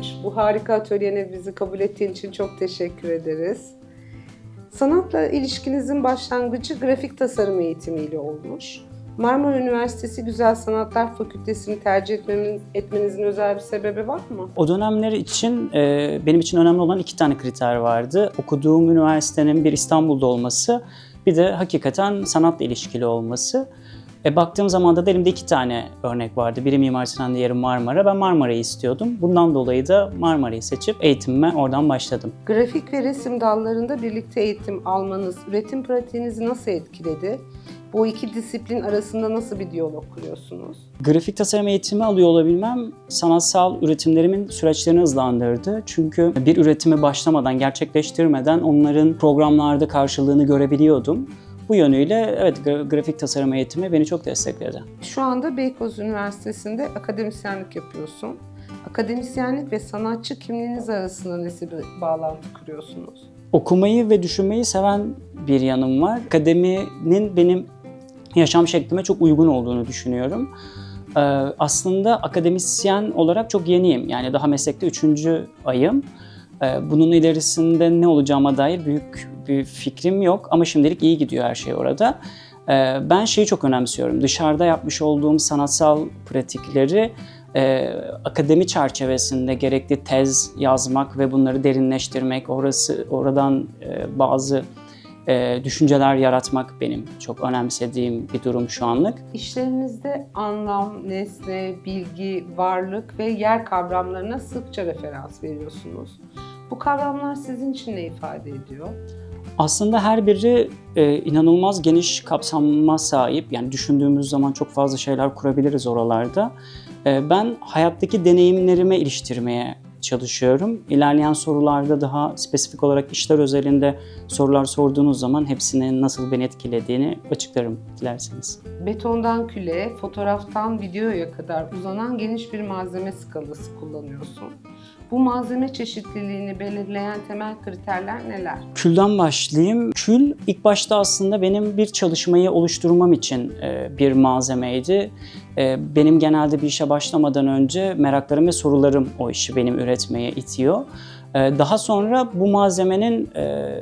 13. Bu harika atölyene bizi kabul ettiğin için çok teşekkür ederiz. Sanatla ilişkinizin başlangıcı grafik tasarım eğitimiyle olmuş. Marmara Üniversitesi Güzel Sanatlar Fakültesini tercih etmenizin özel bir sebebi var mı? O dönemler için benim için önemli olan 2 tane kriter vardı. Okuduğum üniversitenin bir İstanbul'da olması, bir de hakikaten sanatla ilişkili olması. Baktığım zaman da elimde 2 tane örnek vardı. Biri Mimar Sinan, diğeri Marmara. Ben Marmara'yı istiyordum. Bundan dolayı da Marmara'yı seçip eğitimime oradan başladım. Grafik ve resim dallarında birlikte eğitim almanız, üretim pratiğinizi nasıl etkiledi? Bu iki disiplin arasında nasıl bir diyalog kuruyorsunuz? Grafik tasarım eğitimi alıyor olabilmem sanatsal üretimlerimin süreçlerini hızlandırdı. Çünkü bir üretimi başlamadan, gerçekleştirmeden onların programlarda karşılığını görebiliyordum. Bu yönüyle evet, grafik tasarım eğitimi beni çok destekledi. Şu anda Beykoz Üniversitesi'nde akademisyenlik yapıyorsun. Akademisyenlik ve sanatçı kimliğiniz arasında nasıl bir bağlantı kuruyorsunuz? Okumayı ve düşünmeyi seven bir yanım var. Akademinin benim yaşam şeklime çok uygun olduğunu düşünüyorum. Aslında akademisyen olarak çok yeniyim. Yani daha meslekte 3. ayım. Bunun ilerisinde ne olacağıma dair büyük bir fikrim yok ama şimdilik iyi gidiyor her şey orada. Ben şeyi çok önemsiyorum. Dışarıda yapmış olduğum sanatsal pratikleri akademi çerçevesinde gerekli tez yazmak ve bunları derinleştirmek, oradan bazı düşünceler yaratmak benim çok önemsediğim bir durum şu anlık. İşlerinizde anlam, nesne, bilgi, varlık ve yer kavramlarına sıkça referans veriyorsunuz. Bu kavramlar sizin için ne ifade ediyor? Aslında her biri inanılmaz geniş kapsama sahip. Yani düşündüğümüz zaman çok fazla şeyler kurabiliriz oralarda. Ben hayattaki deneyimlerime iliştirmeye çalışıyorum. İlerleyen sorularda daha spesifik olarak işler özelinde sorular sorduğunuz zaman hepsinin nasıl beni etkilediğini açıklarım dilerseniz. Betondan küle, fotoğraftan videoya kadar uzanan geniş bir malzeme skalası kullanıyorsun. Bu malzeme çeşitliliğini belirleyen temel kriterler neler? Külden başlayayım. Kül ilk başta aslında benim bir çalışmayı oluşturmam için bir malzemeydi. Benim genelde bir işe başlamadan önce meraklarım ve sorularım o işi benim üretmeye itiyor. Daha sonra bu malzemenin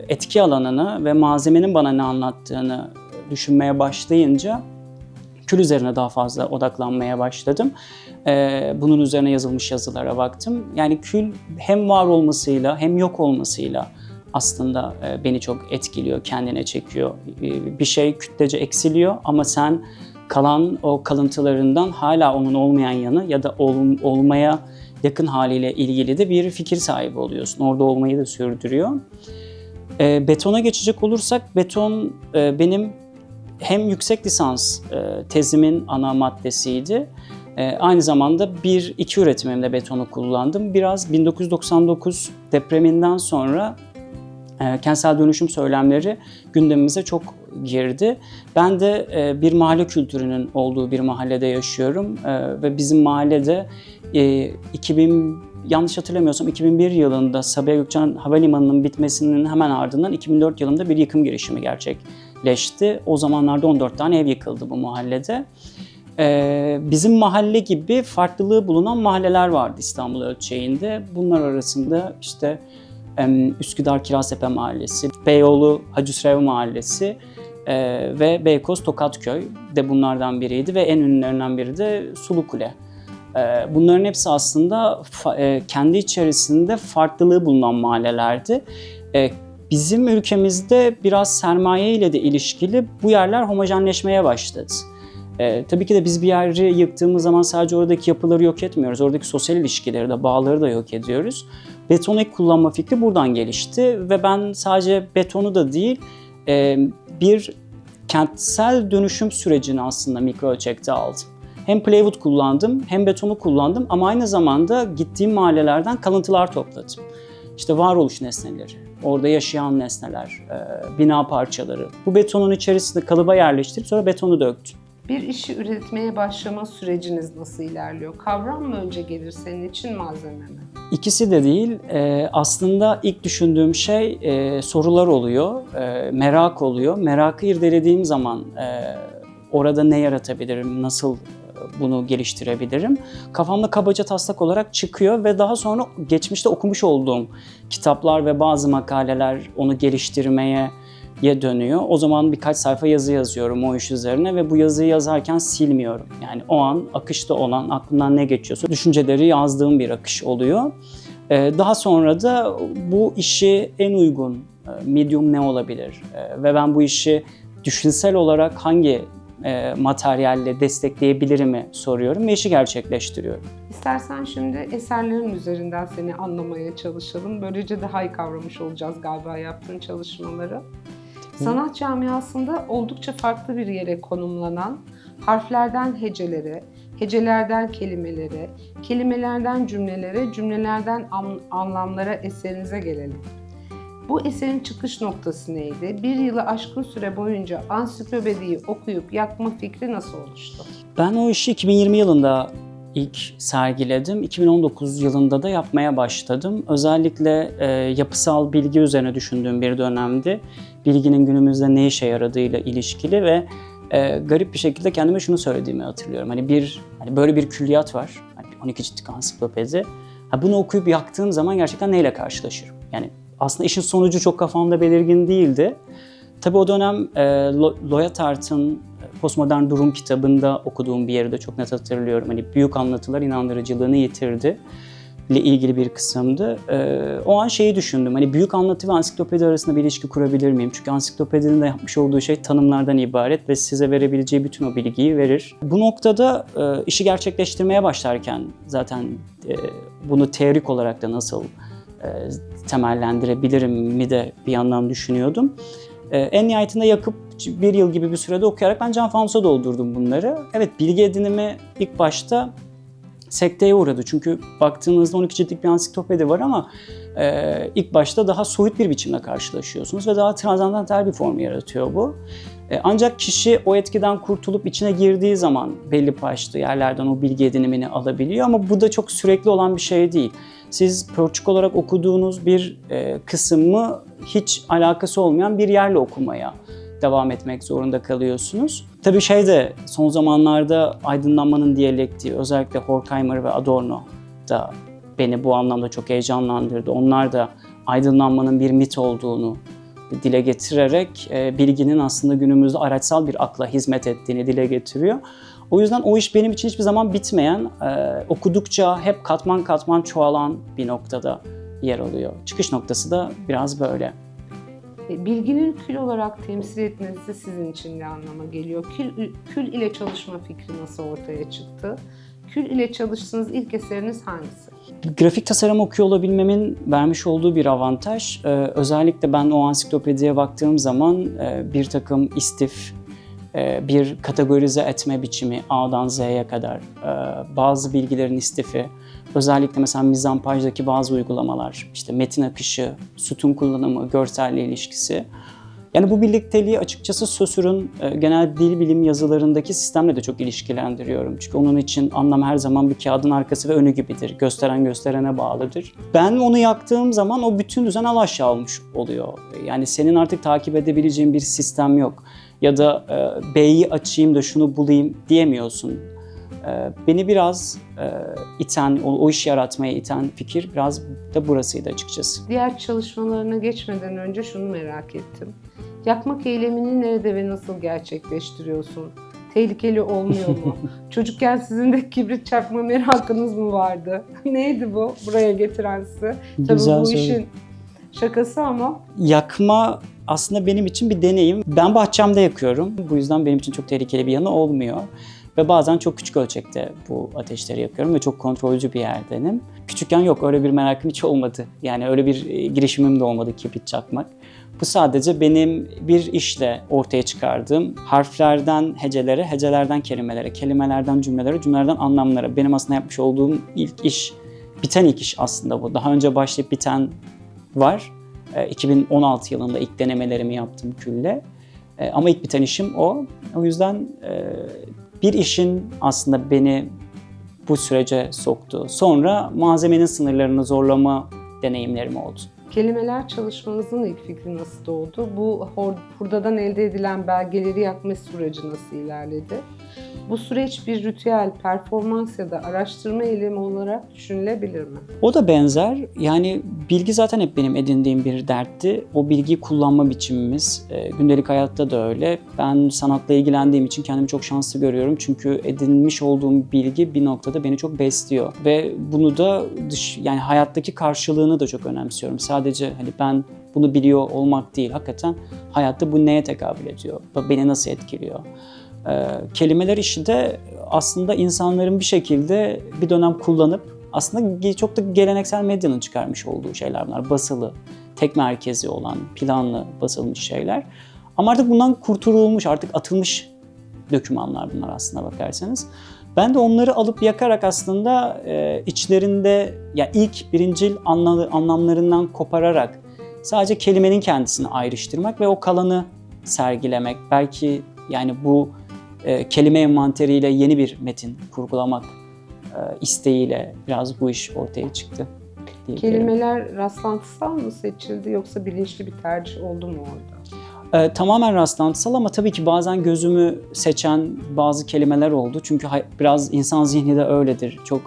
etki alanını ve malzemenin bana ne anlattığını düşünmeye başlayınca kül üzerine daha fazla odaklanmaya başladım. Bunun üzerine yazılmış yazılara baktım. Yani kül hem var olmasıyla hem yok olmasıyla aslında beni çok etkiliyor, kendine çekiyor. Bir şey kütlece eksiliyor ama sen kalan o kalıntılarından hala onun olmayan yanı ya da olmaya yakın haliyle ilgili de bir fikir sahibi oluyorsun. Orada olmayı da sürdürüyor. Betona geçecek olursak, beton benim hem yüksek lisans tezimin ana maddesiydi. Aynı zamanda 1-2 üretimimde betonu kullandım. Biraz 1999 depreminden sonra kentsel dönüşüm söylemleri gündemimize çok girdi. Ben de bir mahalle kültürünün olduğu bir mahallede yaşıyorum ve bizim mahallede yanlış hatırlamıyorsam 2001 yılında Sabiha Gökçen Havalimanı'nın bitmesinin hemen ardından 2004 yılında bir yıkım girişimi gerçekleşti. O zamanlarda 14 tane ev yıkıldı bu mahallede. Bizim mahalle gibi farklılığı bulunan mahalleler vardı İstanbul ölçeğinde. Bunlar arasında işte Üsküdar Kirasepe Mahallesi, Beyoğlu Hacı Sürev Mahallesi ve Beykoz Tokatköy de bunlardan biriydi ve en ünlülerinden biri de Sulukule. Bunların hepsi aslında kendi içerisinde farklılığı bulunan mahallelerdi. Bizim ülkemizde biraz sermaye ile de ilişkili bu yerler homojenleşmeye başladı. Tabii ki de biz bir yeri yıktığımız zaman sadece oradaki yapıları yok etmiyoruz. Oradaki sosyal ilişkileri de, bağları da yok ediyoruz. Betonu ilk kullanma fikri buradan gelişti ve ben sadece betonu da değil, bir kentsel dönüşüm sürecini aslında mikro ölçekte aldım. Hem plywood kullandım, hem betonu kullandım ama aynı zamanda gittiğim mahallelerden kalıntılar topladım. İşte varoluş nesneleri, orada yaşayan nesneler, bina parçaları. Bu betonun içerisinde kalıba yerleştirip sonra betonu döktüm. Bir işi üretmeye başlama süreciniz nasıl ilerliyor? Kavram mı önce gelir senin için, malzeme mi? İkisi de değil. Aslında ilk düşündüğüm şey sorular oluyor, merak oluyor. Merakı irdelediğim zaman orada ne yaratabilirim, nasıl bunu geliştirebilirim. Kafamda kabaca taslak olarak çıkıyor ve daha sonra geçmişte okumuş olduğum kitaplar ve bazı makaleler onu geliştirmeye dönüyor. O zaman birkaç sayfa yazı yazıyorum o iş üzerine ve bu yazıyı yazarken silmiyorum. Yani o an akışta olan, aklımdan ne geçiyorsa düşünceleri yazdığım bir akış oluyor. Daha sonra da bu işi en uygun medium ne olabilir? Ve ben bu işi düşünsel olarak hangi materyalle destekleyebilirimi soruyorum ve işi gerçekleştiriyorum. İstersen şimdi eserlerin üzerinden seni anlamaya çalışalım. Böylece daha iyi kavramış olacağız galiba yaptığın çalışmaları. Sanat camiasında oldukça farklı bir yere konumlanan, harflerden hecelere, hecelerden kelimelere, kelimelerden cümlelere, cümlelerden anlamlara eserinize gelelim. Bu eserin çıkış noktası neydi? Bir yılı aşkın süre boyunca ansiklopediyi okuyup yakma fikri nasıl oluştu? Ben o işi 2020 yılında ilk sergiledim. 2019 yılında da yapmaya başladım. Özellikle yapısal bilgi üzerine düşündüğüm bir dönemdi. Bilginin günümüzde ne işe yaradığıyla ilişkili ve garip bir şekilde kendime şunu söylediğimi hatırlıyorum. Hani böyle bir külliyat var. Hani 12 ciltlik ansiklopedi. Bunu okuyup yaktığım zaman gerçekten neyle karşılaşırım? Yani aslında işin sonucu çok kafamda belirgin değildi. Tabii o dönem Loyatart'ın Postmodern Durum kitabında okuduğum bir yeri de çok net hatırlıyorum. Hani büyük anlatılar inandırıcılığını yitirdi ile ilgili bir kısımdı. O an şeyi düşündüm. Hani büyük anlatı ve ansiklopedi arasında bir ilişki kurabilir miyim? Çünkü ansiklopedinin de yapmış olduğu şey tanımlardan ibaret ve size verebileceği bütün o bilgiyi verir. Bu noktada işi gerçekleştirmeye başlarken zaten bunu teorik olarak da nasıl temellendirebilirim mi de bir yandan düşünüyordum. En nihayetinde yakıp bir yıl gibi bir sürede okuyarak ben cam fanusa doldurdum bunları. Evet, bilgi edinimi ilk başta sekteye uğradı. Çünkü baktığınızda 12 ciltlik bir ansiklopedi var ama ilk başta daha soyut bir biçimde karşılaşıyorsunuz ve daha transandantal bir form yaratıyor bu. Ancak kişi o etkiden kurtulup içine girdiği zaman belli başlı yerlerden o bilgi edinimini alabiliyor ama bu da çok sürekli olan bir şey değil. Siz pörçük olarak okuduğunuz bir kısmı hiç alakası olmayan bir yerle okumaya devam etmek zorunda kalıyorsunuz. Tabii son zamanlarda aydınlanmanın diyalektiği, özellikle Horkheimer ve Adorno da beni bu anlamda çok heyecanlandırdı. Onlar da aydınlanmanın bir mit olduğunu dile getirerek bilginin aslında günümüzde araçsal bir akla hizmet ettiğini dile getiriyor. O yüzden o iş benim için hiçbir zaman bitmeyen, okudukça hep katman katman çoğalan bir noktada yer alıyor. Çıkış noktası da biraz böyle. Bilginin kül olarak temsil etmesi sizin için ne anlama geliyor? Kül ile çalışma fikri nasıl ortaya çıktı? Kül ile çalıştığınız ilk eseriniz hangisi? Grafik tasarım okuyor olabilmemin vermiş olduğu bir avantaj. Özellikle ben o ansiklopediye baktığım zaman bir takım istif, bir kategorize etme biçimi A'dan Z'ye kadar, bazı bilgilerin istifi, özellikle mesela mizampajdaki bazı uygulamalar, işte metin akışı, sütun kullanımı, görselle ilişkisi. Yani bu birlikteliği açıkçası Saussure'un genel dil bilim yazılarındaki sistemle de çok ilişkilendiriyorum. Çünkü onun için anlam her zaman bir kağıdın arkası ve önü gibidir. Gösteren gösterene bağlıdır. Ben onu yaktığım zaman o bütün düzen alaşağı olmuş oluyor. Yani senin artık takip edebileceğin bir sistem yok. Ya da B'yi açayım da şunu bulayım diyemiyorsun. Beni biraz iten, o işi yaratmaya iten fikir biraz da burasıydı açıkçası. Diğer çalışmalarına geçmeden önce şunu merak ettim. Yakmak eylemini nerede ve nasıl gerçekleştiriyorsun? Tehlikeli olmuyor mu? Çocukken sizin de kibrit çakma merakınız mı vardı? Neydi bu buraya getiren sizi? Tabii bu işin şakası ama. Yakma aslında benim için bir deneyim. Ben bahçemde yakıyorum. Bu yüzden benim için çok tehlikeli bir yanı olmuyor. Ve bazen çok küçük ölçekte bu ateşleri yakıyorum ve çok kontrolcü bir yerdenim. Küçükken yok, öyle bir merakım hiç olmadı. Yani öyle bir girişimim de olmadı kibrit çakmak. Bu sadece benim bir işle ortaya çıkardığım harflerden hecelere, hecelerden kelimelere, kelimelerden cümlelere, cümlelerden anlamlara. Benim aslında yapmış olduğum ilk iş, biten ilk iş aslında bu. Daha önce başlayıp biten var. 2016 yılında ilk denemelerimi yaptım külle. Ama ilk biten işim o. O yüzden bir işin aslında beni bu sürece soktu. Sonra malzemenin sınırlarını zorlama deneyimlerim oldu. Kelimeler çalışmanızın ilk fikri nasıl doğdu? Bu hurdadan elde edilen belgeleri yakma süreci nasıl ilerledi? Bu süreç bir ritüel, performans ya da araştırma eylemi olarak düşünülebilir mi? O da benzer. Yani bilgi zaten hep benim edindiğim bir dertti. O bilgiyi kullanma biçimimiz gündelik hayatta da öyle. Ben sanatla ilgilendiğim için kendimi çok şanslı görüyorum. Çünkü edinmiş olduğum bilgi bir noktada beni çok besliyor. Ve bunu da yani hayattaki karşılığını da çok önemsiyorum. Sadece hani ben bunu biliyor olmak değil. Hakikaten hayatta bu neye tekabül ediyor? Beni nasıl etkiliyor? Kelimeler işi de aslında insanların bir şekilde bir dönem kullanıp aslında çok da geleneksel medyanın çıkarmış olduğu şeyler bunlar. Basılı, tek merkezi olan, planlı basılmış şeyler. Ama artık bundan kurtulmuş, artık atılmış dokümanlar bunlar aslına bakarsanız. Ben de onları alıp yakarak aslında içlerinde ya ilk birincil anlamlarından kopararak sadece kelimenin kendisini ayrıştırmak ve o kalanı sergilemek. Belki yani bu kelime envanteriyle yeni bir metin kurgulamak isteğiyle biraz bu iş ortaya çıktı. Kelimeler rastlantısal mı seçildi yoksa bilinçli bir tercih oldu mu orada? Tamamen rastlantısal ama tabii ki bazen gözümü seçen bazı kelimeler oldu. Çünkü biraz insan zihni de öyledir. Çok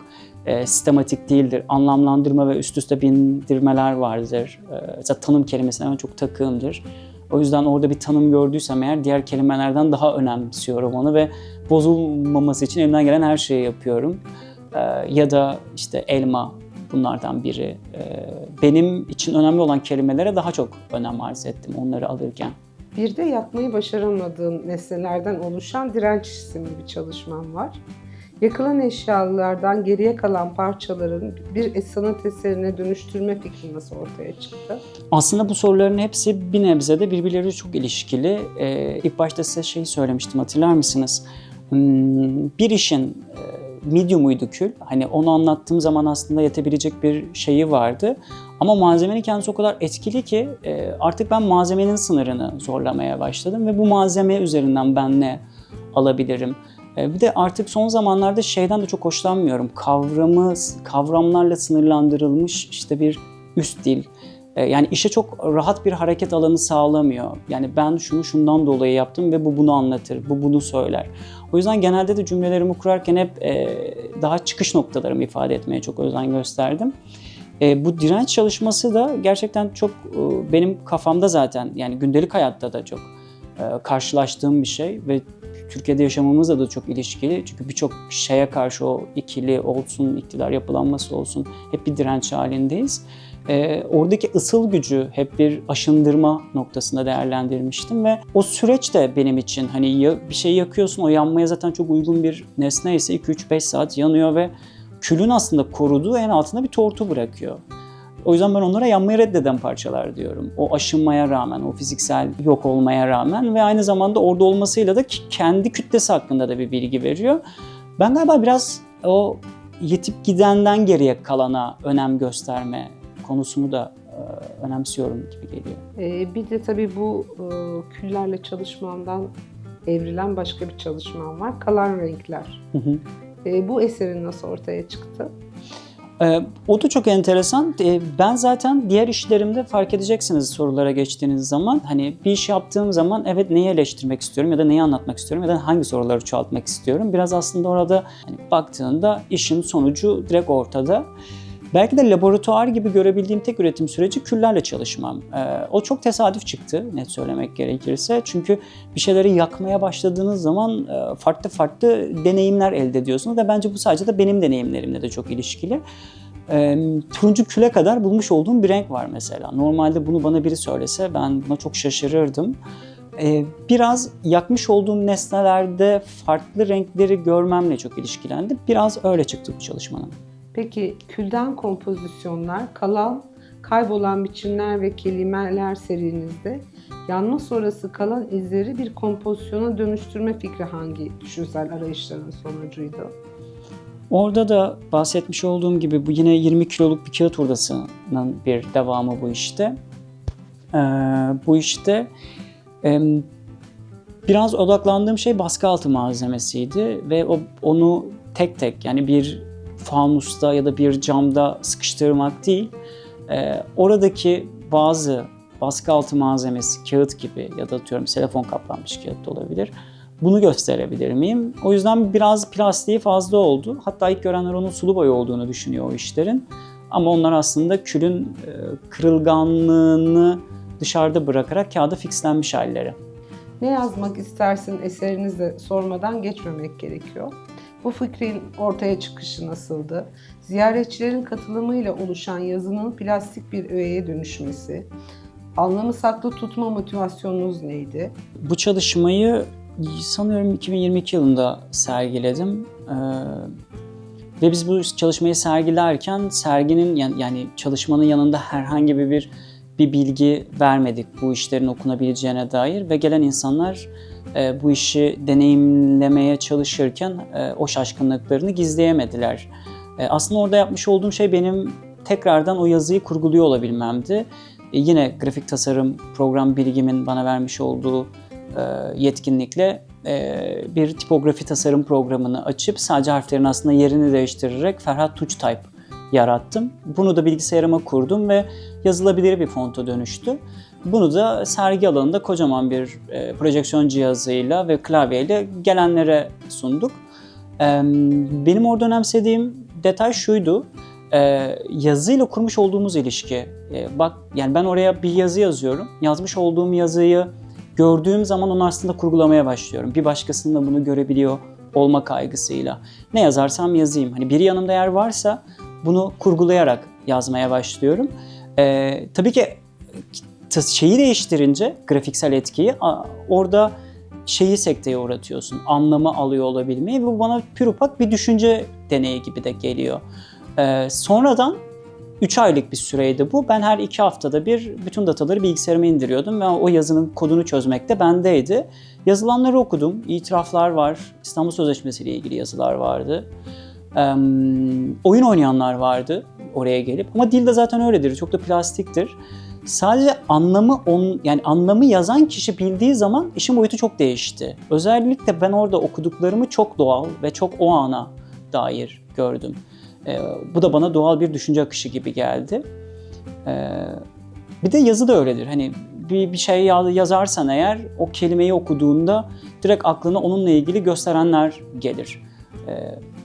sistematik değildir. Anlamlandırma ve üst üste bindirmeler vardır. Mesela tanım kelimesine ben çok takığımdır. O yüzden orada bir tanım gördüysem eğer diğer kelimelerden daha önemsiyorum onu ve bozulmaması için elimden gelen her şeyi yapıyorum. Ya da işte elma bunlardan biri. Benim için önemli olan kelimelere daha çok önem arz ettim onları alırken. Bir de yakmayı başaramadığım nesnelerden oluşan Direnç isimli bir çalışmam var. Yakılan eşyalardan geriye kalan parçaların bir sanat eserine dönüştürme fikri nasıl ortaya çıktı? Aslında bu soruların hepsi bir nebzede birbirleriyle çok ilişkili. İlk başta size şeyi söylemiştim, hatırlar mısınız? Bir işin medium'uydu kül. Hani onu anlattığım zaman aslında yetebilecek bir şeyi vardı. Ama malzemenin kendisi o kadar etkili ki artık ben malzemenin sınırını zorlamaya başladım ve bu malzeme üzerinden ben ne alabilirim? Bir de artık son zamanlarda şeyden de çok hoşlanmıyorum. Kavramlarla sınırlandırılmış işte bir üst dil. Yani işe çok rahat bir hareket alanı sağlamıyor. Yani ben şunu şundan dolayı yaptım ve bu bunu anlatır, bu bunu söyler. O yüzden genelde de cümlelerimi kurarken hep daha çıkış noktalarımı ifade etmeye çok özen gösterdim. Bu direnç çalışması da gerçekten çok benim kafamda zaten yani gündelik hayatta da çok karşılaştığım bir şey ve Türkiye'de yaşamamızla da çok ilişkili. Çünkü birçok şeye karşı o ikili olsun, iktidar yapılanması olsun hep bir direnç halindeyiz. Oradaki ısıl gücü hep bir aşındırma noktasında değerlendirmiştim ve o süreç de benim için hani bir şeyi yakıyorsun, o yanmaya zaten çok uygun bir nesne ise 2-3-5 saat yanıyor ve külün aslında koruduğu en altında bir tortu bırakıyor. O yüzden ben onlara yanmayı reddeden parçalar diyorum. O aşınmaya rağmen, o fiziksel yok olmaya rağmen ve aynı zamanda orada olmasıyla da kendi kütlesi hakkında da bir bilgi veriyor. Ben galiba biraz o yetip gidenden geriye kalana önem gösterme konusunu da önemsiyorum gibi geliyor. Bir de tabii bu küllerle çalışmamdan evrilen başka bir çalışmam var. Kalan Renkler. Hı hı. Bu eserin nasıl ortaya çıktı? O da çok enteresan. Ben zaten diğer işlerimde fark edeceksiniz sorulara geçtiğiniz zaman. Hani bir iş yaptığım zaman evet neyi eleştirmek istiyorum ya da neyi anlatmak istiyorum ya da hangi soruları çoğaltmak istiyorum. Biraz aslında orada hani baktığında işin sonucu direkt ortada. Belki de laboratuvar gibi görebildiğim tek üretim süreci küllerle çalışmam. O çok tesadüf çıktı net söylemek gerekirse. Çünkü bir şeyleri yakmaya başladığınız zaman farklı farklı deneyimler elde ediyorsunuz. Ve bence bu sadece de benim deneyimlerimle de çok ilişkili. Turuncu küle kadar bulmuş olduğum bir renk var mesela. Normalde bunu bana biri söylese ben buna çok şaşırırdım. Biraz yakmış olduğum nesnelerde farklı renkleri görmemle çok ilişkilendi. Biraz öyle çıktı bu çalışmanın. Peki külden kompozisyonlar, kalan, kaybolan biçimler ve kelimeler serinizde yanma sonrası kalan izleri bir kompozisyona dönüştürme fikri hangi düşünsel arayışların sonucuydu? Orada da bahsetmiş olduğum gibi bu yine 20 kiloluk bir kağıt hurdasının bir devamı bu işte. Bu işte biraz odaklandığım şey baskı altı malzemesiydi ve onu tek tek yani bir fanusta ya da bir camda sıkıştırmak değil, Oradaki bazı baskı altı malzemesi, kağıt gibi ya da atıyorum selefon kaplanmış kağıt da olabilir. Bunu gösterebilir miyim? O yüzden biraz plastiği fazla oldu. Hatta ilk görenler onun sulu boya olduğunu düşünüyor o işlerin. Ama onlar aslında külün kırılganlığını dışarıda bırakarak kağıda fixlenmiş halleri. Ne yazmak istersin eserinizde sormadan geçmemek gerekiyor. Bu fikrin ortaya çıkışı nasıldı? Ziyaretçilerin katılımıyla oluşan yazının plastik bir öğeye dönüşmesi, anlamı saklı tutma motivasyonunuz neydi? Bu çalışmayı sanıyorum 2022 yılında sergiledim. Ve biz bu çalışmayı sergilerken serginin yani çalışmanın yanında herhangi bir bilgi vermedik bu işlerin okunabileceğine dair ve gelen insanlar bu işi deneyimlemeye çalışırken o şaşkınlıklarını gizleyemediler. Aslında orada yapmış olduğum şey benim tekrardan o yazıyı kurguluyor olabilmemdi. Yine grafik tasarım program bilgimin bana vermiş olduğu yetkinlikle bir tipografi tasarım programını açıp sadece harflerin aslında yerini değiştirerek Ferhat Tuç Type yarattım. Bunu da bilgisayarıma kurdum ve yazılabilir bir fonta dönüştü. Bunu da sergi alanında kocaman bir projeksiyon cihazıyla ve klavyeyle gelenlere sunduk. Benim orada önemsediğim detay şuydu. Yazıyla kurmuş olduğumuz ilişki. Yani ben oraya bir yazı yazıyorum. Yazmış olduğum yazıyı gördüğüm zaman onu aslında kurgulamaya başlıyorum. Bir başkasının da bunu görebiliyor olma kaygısıyla. Ne yazarsam yazayım. Hani biri yanımda eğer varsa bunu kurgulayarak yazmaya başlıyorum. Tabii ki şeyi değiştirince, grafiksel etkiyi, orada şeyi sekteye uğratıyorsun. Anlamı alıyor olabilmeyi ve bu bana pür ufak bir düşünce deneyi gibi de geliyor. Sonradan 3 aylık bir süreydi bu. Ben her 2 haftada bir bütün dataları bilgisayarıma indiriyordum ve o yazının kodunu çözmek de bendeydi. Yazılanları okudum. İtiraflar var. İstanbul Sözleşmesi ile ilgili yazılar vardı. Oyun oynayanlar vardı oraya gelip. Ama dil de zaten öyledir. Çok da plastiktir. Sadece anlamı yazan kişi bildiği zaman işin boyutu çok değişti. Özellikle ben orada okuduklarımı çok doğal ve çok o ana dair gördüm. Bu da bana doğal bir düşünce akışı gibi geldi. Bir de yazı da öyledir. Hani bir şey yazarsan eğer o kelimeyi okuduğunda direkt aklına onunla ilgili gösterenler gelir.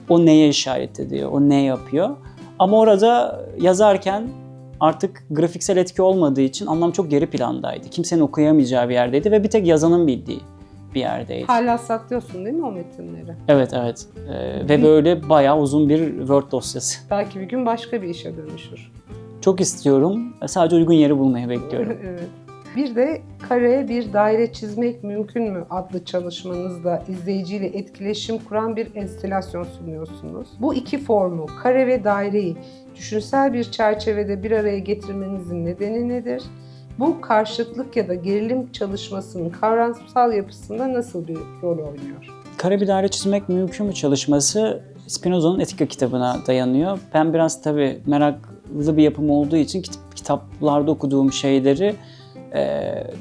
O neye işaret ediyor, o ne yapıyor. Ama orada yazarken artık grafiksel etki olmadığı için anlam çok geri plandaydı. Kimsenin okuyamayacağı bir yerdeydi ve bir tek yazanın bildiği bir yerdeydi. Hala saklıyorsun değil mi o metinleri? Evet. Ve böyle bayağı uzun bir Word dosyası. Belki bir gün başka bir işe dönüşür. Çok istiyorum. Sadece uygun yeri bulmayı bekliyorum. Evet. Bir de kare bir daire çizmek mümkün mü adlı çalışmanızda izleyiciyle etkileşim kuran bir enstalasyon sunuyorsunuz. Bu iki formu, kare ve daireyi düşünsel bir çerçevede bir araya getirmenizin nedeni nedir? Bu karşıtlık ya da gerilim çalışmasının kavramsal yapısında nasıl bir rol oynuyor? Kare bir daire çizmek mümkün mü çalışması Spinoza'nın Etika kitabına dayanıyor. Ben biraz tabii meraklı bir yapım olduğu için kitaplarda okuduğum şeyleri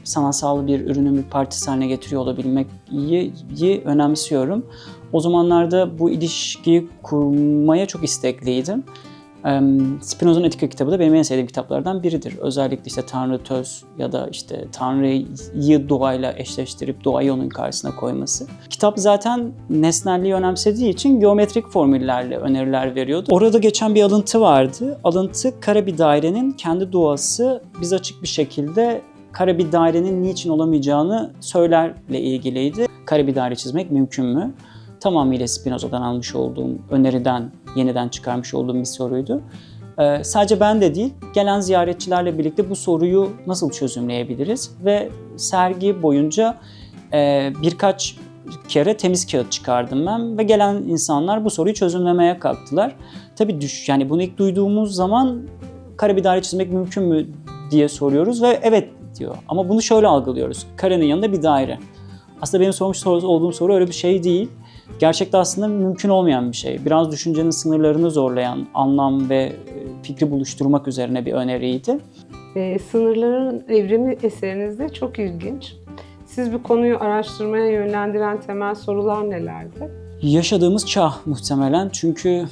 sanatsal bir ürünün bir parçası haline getiriyor olabilmeyi önemsiyorum. O zamanlarda bu ilişkiyi kurmaya çok istekliydim. Spinoza'nın Etika kitabı da benim en sevdiğim kitaplardan biridir. Özellikle işte Tanrı töz ya da işte Tanrı'yı doğayla eşleştirip doğayı onun karşısına koyması. Kitap zaten nesnelliği önemsediği için geometrik formüllerle öneriler veriyordu. Orada geçen bir alıntı vardı. Alıntı kare bir dairenin kendi doğası biz açık bir şekilde kare bir dairenin niçin olamayacağını söylerle ilgiliydi. Kare bir daire çizmek mümkün mü? Tamamıyla Spinoza'dan almış olduğum öneriden yeniden çıkarmış olduğum bir soruydu. Sadece ben de değil, gelen ziyaretçilerle birlikte bu soruyu nasıl çözümleyebiliriz? Ve sergi boyunca birkaç kere temiz kağıt çıkardım ben ve gelen insanlar bu soruyu çözümlemeye kalktılar. Tabii yani bunu ilk duyduğumuz zaman kare bir daire çizmek mümkün mü diye soruyoruz ve evet diyor. Ama bunu şöyle algılıyoruz. Karenin yanında bir daire. Aslında benim sormuş olduğum soru öyle bir şey değil. Gerçekte aslında mümkün olmayan bir şey. Biraz düşüncenin sınırlarını zorlayan anlam ve fikri buluşturmak üzerine bir öneriydi. Sınırların evrimi eserinizde çok ilginç. Siz bu konuyu araştırmaya yönlendiren temel sorular nelerdi? Yaşadığımız çağ muhtemelen çünkü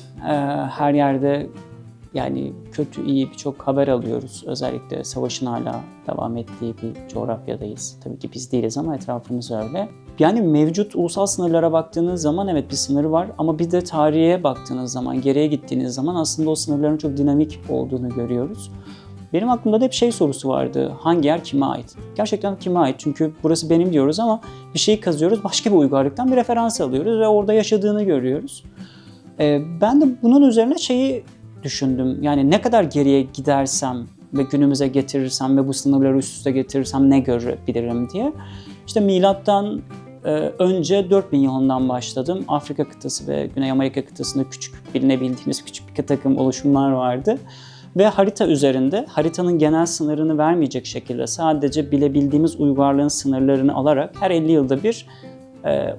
her yerde Yani kötü iyi birçok haber alıyoruz. Özellikle savaşın hala devam ettiği bir coğrafyadayız. Tabii ki biz değiliz ama etrafımız öyle. Yani mevcut ulusal sınırlara baktığınız zaman evet bir sınırı var ama bir de tarihe baktığınız zaman, geriye gittiğiniz zaman aslında o sınırların çok dinamik olduğunu görüyoruz. Benim aklımda da hep şey sorusu vardı. Hangi yer kime ait? Gerçekten kime ait? Çünkü burası benim diyoruz ama bir şeyi kazıyoruz, başka bir uygarlıktan bir referans alıyoruz ve orada yaşadığını görüyoruz. Ben de bunun üzerine şeyi düşündüm. Yani ne kadar geriye gidersem ve günümüze getirirsem ve bu sınırları üst üste getirirsem ne görebilirim diye. İşte milattan önce 4000 yılından başladım. Afrika kıtası ve Güney Amerika kıtasında küçük bilinebildiğimiz küçük bir takım oluşumlar vardı. Ve harita üzerinde, haritanın genel sınırını vermeyecek şekilde sadece bilebildiğimiz uygarlığın sınırlarını alarak her 50 yılda bir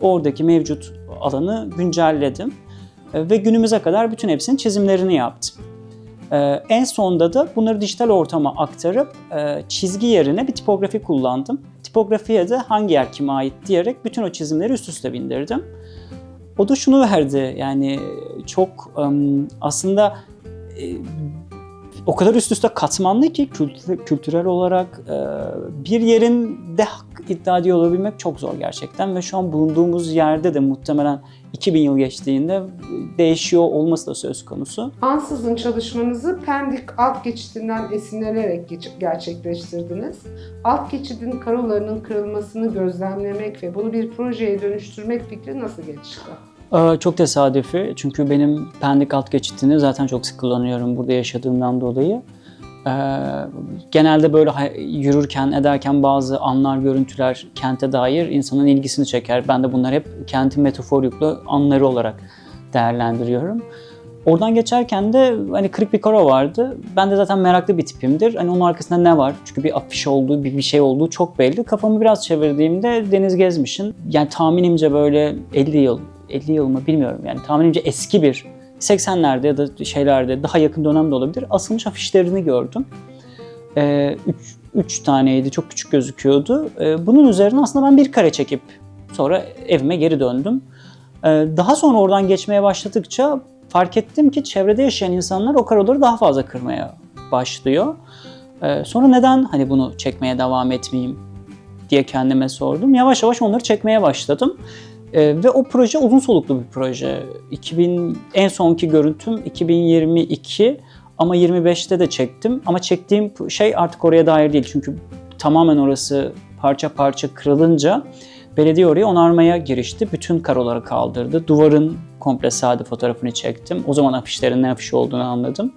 oradaki mevcut alanı güncelledim. Ve günümüze kadar bütün hepsinin çizimlerini yaptım. En sonunda da bunları dijital ortama aktarıp çizgi yerine bir tipografi kullandım. Tipografiye de hangi yer kime ait diyerek bütün o çizimleri üst üste bindirdim. O da şunu verdi, yani çok aslında o kadar üst üste katmanlı ki kültürel olarak bir yerin de hak iddia ediyor olabilmek çok zor gerçekten ve şu an bulunduğumuz yerde de muhtemelen 2000 yıl geçtiğinde değişiyor olması da söz konusu. Ansızın çalışmanızı Pendik alt geçidinden esinlenerek gerçekleştirdiniz. Alt geçidin karolarının kırılmasını gözlemlemek ve bunu bir projeye dönüştürmek fikri nasıl gelişti? Çok tesadüfi çünkü benim Pendik alt geçitini zaten çok sık kullanıyorum burada yaşadığımdan dolayı. Genelde böyle yürürken ederken bazı anlar, görüntüler kente dair insanın ilgisini çeker. Ben de bunları hep kentin metaforikli anları olarak değerlendiriyorum. Oradan geçerken de hani kırık bir karo vardı. Ben de zaten meraklı bir tipimdir. Hani onun arkasında ne var? Çünkü bir afiş olduğu, bir şey olduğu çok belli. Kafamı biraz çevirdiğimde Deniz Gezmiş'in, yani tahminimce böyle 50 yıl mı bilmiyorum, yani tahminimce eski bir 80'lerde ya da şeylerde daha yakın dönemde olabilir asılmış afişlerini gördüm. Üç taneydi, çok küçük gözüküyordu. Bunun üzerine aslında ben bir kare çekip sonra evime geri döndüm. Daha sonra oradan geçmeye başladıkça fark ettim ki çevrede yaşayan insanlar o karoları daha fazla kırmaya başlıyor. Sonra neden hani bunu çekmeye devam etmeyeyim diye kendime sordum. Yavaş yavaş onları çekmeye başladım. Ve o proje uzun soluklu bir proje. En sonki görüntüm 2022 ama 25'te de çektim. Ama çektiğim şey artık oraya dair değil. Çünkü tamamen orası parça parça kırılınca belediye oraya onarmaya girişti. Bütün karoları kaldırdı. Duvarın komple sade fotoğrafını çektim. O zaman afişlerin ne afişi olduğunu anladım.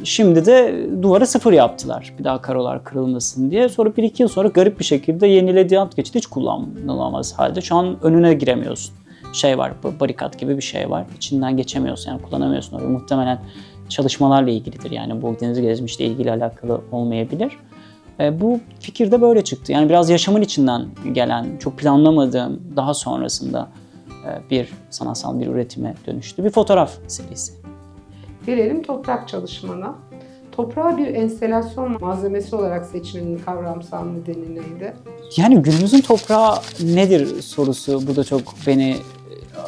Şimdi de duvara sıfır yaptılar. Bir daha karolar kırılmasın diye. Sonra 1-2 yıl sonra garip bir şekilde yenilediği alt geçit hiç kullanılamaz halde. Şu an önüne giremiyorsun. Şey var, barikat gibi bir şey var. İçinden geçemiyorsun, yani kullanamıyorsun orayı. Muhtemelen çalışmalarla ilgilidir. Yani bu Deniz Gezmiş'le ilgili alakalı olmayabilir. Bu fikir de böyle çıktı. Yani biraz yaşamın içinden gelen, çok planlamadığım, daha sonrasında bir sanatsal bir üretime dönüştü. Bir fotoğraf serisi. Gelelim toprak çalışmana. Toprağı bir enstelasyon malzemesi olarak seçmenin kavramsal nedeni neydi? Yani günümüzün toprağı nedir sorusu burada çok beni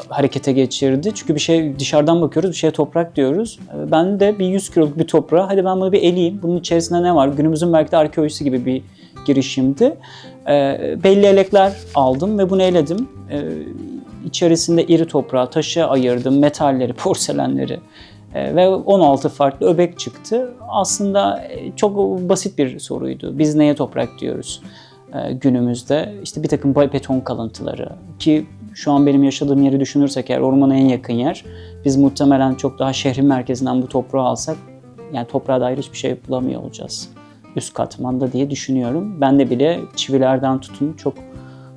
harekete geçirdi. Çünkü bir şey dışarıdan bakıyoruz, bir şeye toprak diyoruz. Ben de bir 100 kiloluk bir toprağı, hadi ben bunu bir eleyeyim. Bunun içerisinde ne var? Günümüzün belki de arkeolojisi gibi bir girişimdi. Belli elekler aldım ve bunu eledim. İçerisinde iri toprağı, taşı ayırdım, metalleri, porselenleri. Ve 16 farklı öbek çıktı. Aslında çok basit bir soruydu. Biz neye toprak diyoruz günümüzde? İşte bir takım beton kalıntıları ki şu an benim yaşadığım yeri düşünürsek eğer ormana en yakın yer. Biz muhtemelen çok daha şehrin merkezinden bu toprağı alsak yani toprağa dair hiçbir şey bulamıyor olacağız üst katmanda diye düşünüyorum. Ben de bile çivilerden tutun çok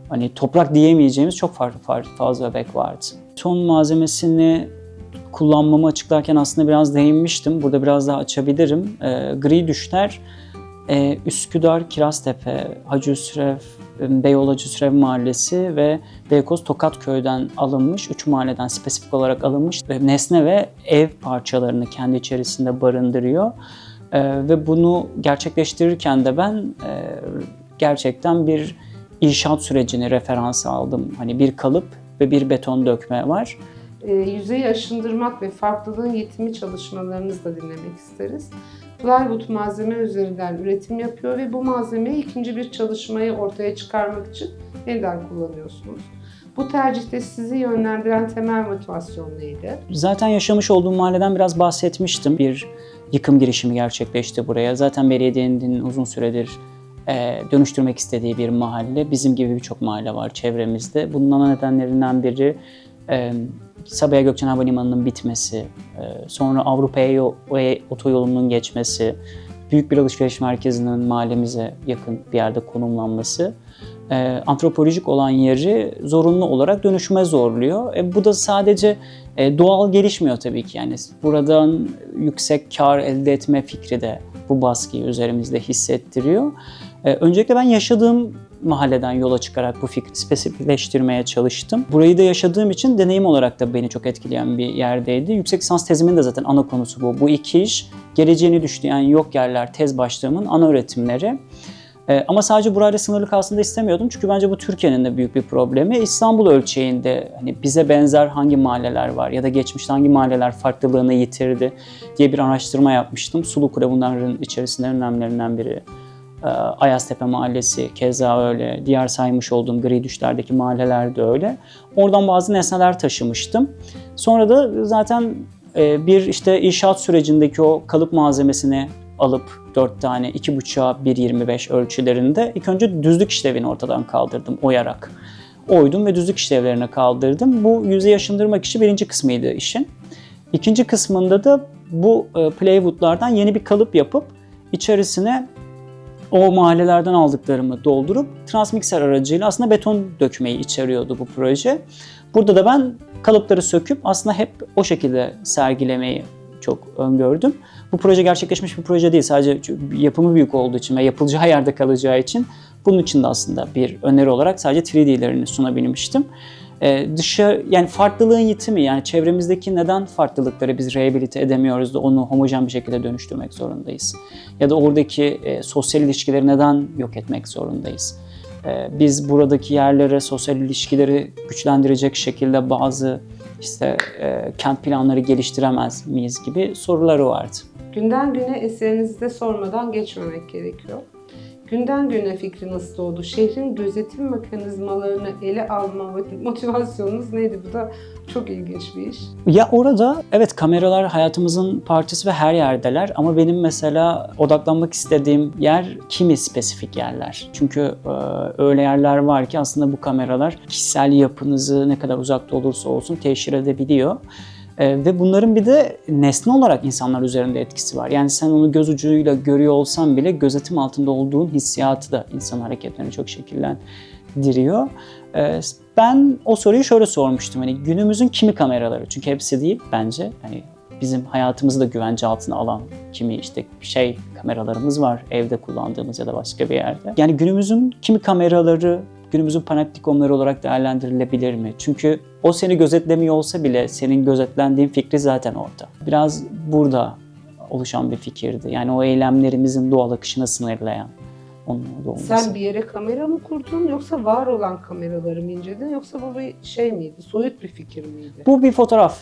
hani toprak diyemeyeceğimiz çok farklı fazla öbek vardı. Ton malzemesini kullanmamı açıklarken aslında biraz değinmiştim. Burada biraz daha açabilirim. Gri düşler Üsküdar, Kiraztepe, Hacı Üsrev, Beyoğlu Hacı Üsrev Mahallesi ve Beykoz Tokatköy'den alınmış, 3 mahalleden spesifik olarak alınmış nesne ve ev parçalarını kendi içerisinde barındırıyor. Ve bunu gerçekleştirirken de ben gerçekten bir inşaat sürecini referans aldım. Hani bir kalıp ve bir beton dökme var. yüzeyi aşındırmak ve farklılığın yetimi çalışmalarınızı da dinlemek isteriz. Plywood malzeme üzerinden üretim yapıyor ve bu malzemeyi ikinci bir çalışmayı ortaya çıkarmak için yeniden kullanıyorsunuz. Bu tercihte sizi yönlendiren temel motivasyon neydi? Zaten yaşamış olduğum mahalleden biraz bahsetmiştim. Bir yıkım girişimi gerçekleşti buraya. Zaten belediyenin uzun süredir dönüştürmek istediği bir mahalle. Bizim gibi birçok mahalle var çevremizde. Bunun ana nedenlerinden biri Sabiha Gökçen Havalimanı'nın bitmesi, sonra Avrupa'ya otoyolunun geçmesi, büyük bir alışveriş merkezinin mahallemize yakın bir yerde konumlanması, antropolojik olan yeri zorunlu olarak dönüşüme zorluyor. Bu da sadece doğal gelişmiyor tabii ki. Yani buradan yüksek kar elde etme fikri de bu baskıyı üzerimizde hissettiriyor. Öncelikle ben yaşadığım mahalleden yola çıkarak bu fikri spesifikleştirmeye çalıştım. Burayı da yaşadığım için deneyim olarak da beni çok etkileyen bir yerdeydi. Yüksek lisans tezimin de zaten ana konusu bu. Bu iki iş, geleceğini düşleyen yok yerler tez başlığımın ana öğretimleri. Ama sadece burayla sınırlı kalsın da istemiyordum. Çünkü bence bu Türkiye'nin de büyük bir problemi. İstanbul ölçeğinde hani bize benzer hangi mahalleler var ya da geçmişte hangi mahalleler farklılığını yitirdi diye bir araştırma yapmıştım. Sulukule bunların içerisinde önemlilerinden biri. Ayaztepe Mahallesi keza öyle. Diğer saymış olduğum gri düşlerdeki mahalleler de öyle. Oradan bazı nesneler taşımıştım. Sonra da zaten bir işte inşaat sürecindeki o kalıp malzemesini alıp 4 tane 2,5'a 1,25 ölçülerinde ilk önce düzlük işlevini ortadan kaldırdım oyarak. Oydum ve düzlük işlevlerini kaldırdım. Bu yüzeyi aşındırmak işi birinci kısmıydı işin. İkinci kısmında da bu plywoodlardan yeni bir kalıp yapıp içerisine o mahallelerden aldıklarımı doldurup transmikser aracıyla aslında beton dökmeyi içeriyordu bu proje. Burada da ben kalıpları söküp aslında hep o şekilde sergilemeyi çok öngördüm. Bu proje gerçekleşmiş bir proje değil. Sadece yapımı büyük olduğu için ve yapılacağı yerde kalacağı için bunun için de aslında bir öneri olarak sadece 3D'lerini sunabilmiştim. Yani farklılığın yitimi, yani çevremizdeki neden farklılıkları biz rehabilite edemiyoruz da onu homojen bir şekilde dönüştürmek zorundayız? Ya da oradaki sosyal ilişkileri neden yok etmek zorundayız? Biz buradaki yerlere, sosyal ilişkileri güçlendirecek şekilde bazı kent planları geliştiremez miyiz gibi soruları vardı. Günden güne eserinizde sormadan geçmemek gerekiyor. Günden güne fikri nasıl doğdu? Şehrin gözetim mekanizmalarını ele alma motivasyonunuz neydi? Bu da çok ilginç bir iş. Ya orada evet kameralar hayatımızın parçası ve her yerdeler ama benim mesela odaklanmak istediğim yer kimi spesifik yerler. Çünkü öyle yerler var ki aslında bu kameralar kişisel yapınızı ne kadar uzakta olursa olsun teşhir edebiliyor. Ve bunların bir de nesne olarak insanlar üzerinde etkisi var. Yani sen onu göz ucuyla görüyor olsan bile gözetim altında olduğun hissiyatı da insan hareketlerini çok şekillendiriyor. Ben o soruyu şöyle sormuştum. Hani günümüzün kimi kameraları? Çünkü hepsi değil bence. Hani bizim hayatımızı da güvence altına alan kimi kameralarımız var. Evde kullandığımız ya da başka bir yerde. Yani günümüzün kimi kameraları günümüzün panoptikomları olarak değerlendirilebilir mi? Çünkü o seni gözetlemiyor olsa bile senin gözetlendiğin fikri zaten orada. Biraz burada oluşan bir fikirdi. Yani o eylemlerimizin doğal akışını sınırlayan. Onun orada olması. Sen bir yere kamera mı kurdun yoksa var olan kameraları mı inceledin yoksa bu bir şey miydi? Soyut bir fikir miydi? Bu bir fotoğraf.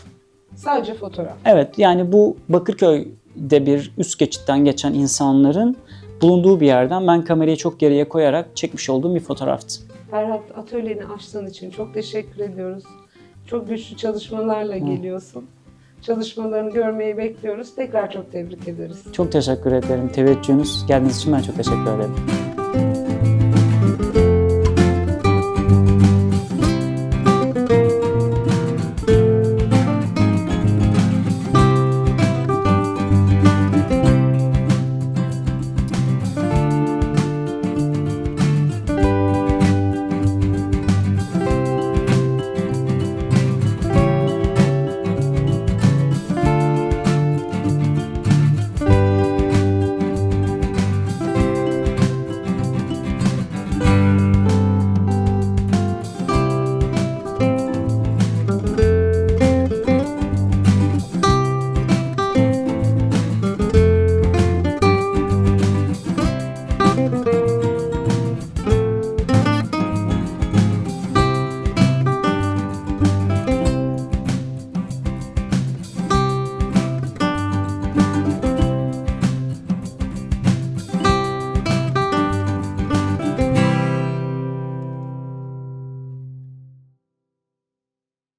Sadece fotoğraf. Evet, yani bu Bakırköy'de bir üst geçitten geçen insanların bulunduğu bir yerden ben kamerayı çok geriye koyarak çekmiş olduğum bir fotoğraftı. Ferhat, atölyeni açtığın için çok teşekkür ediyoruz. Çok güçlü çalışmalarla geliyorsun. Çalışmalarını görmeyi bekliyoruz. Tekrar çok tebrik ederiz. Çok teşekkür ederim. Teveccühünüz geldiğiniz için ben çok teşekkür ederim.